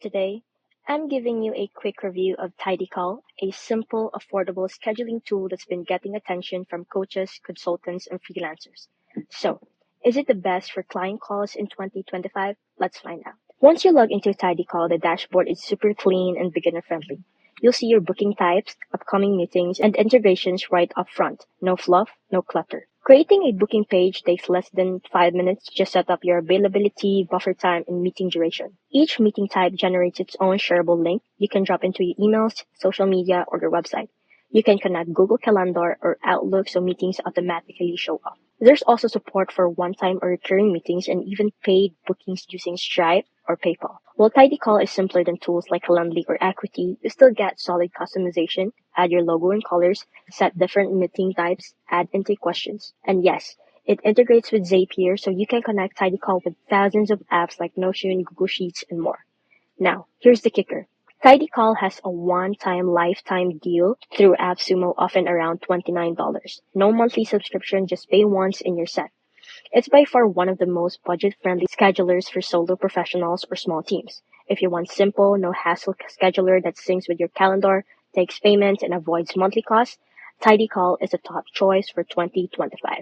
Today, I'm giving you a quick review of TidyCal, a simple, affordable scheduling tool that's been getting attention from coaches, consultants, and freelancers. So, is it the best for client calls in 2025? Let's find out. Once you log into TidyCal, the dashboard is super clean and beginner-friendly. You'll see your booking types, upcoming meetings, and integrations right up front. No fluff, no clutter. Creating a booking page takes less than 5 minutes. Just set up your availability, buffer time, and meeting duration. Each meeting type generates its own shareable link you can drop into your emails, social media, or your website. You can connect Google Calendar or Outlook so meetings automatically show up. There's also support for one-time or recurring meetings and even paid bookings using Stripe or PayPal. While TidyCal is simpler than tools like Calendly or Acuity, you still get solid customization, add your logo and colors, set different meeting types, add intake questions. And yes, it integrates with Zapier so you can connect TidyCal with thousands of apps like Notion, Google Sheets, and more. Now, here's the kicker. TidyCal has a one-time lifetime deal through AppSumo, often around $29. No monthly subscription, just pay once and you're set. It's by far one of the most budget-friendly schedulers for solo professionals or small teams. If you want simple, no-hassle scheduler that syncs with your calendar, takes payments, and avoids monthly costs, TidyCal is a top choice for 2025.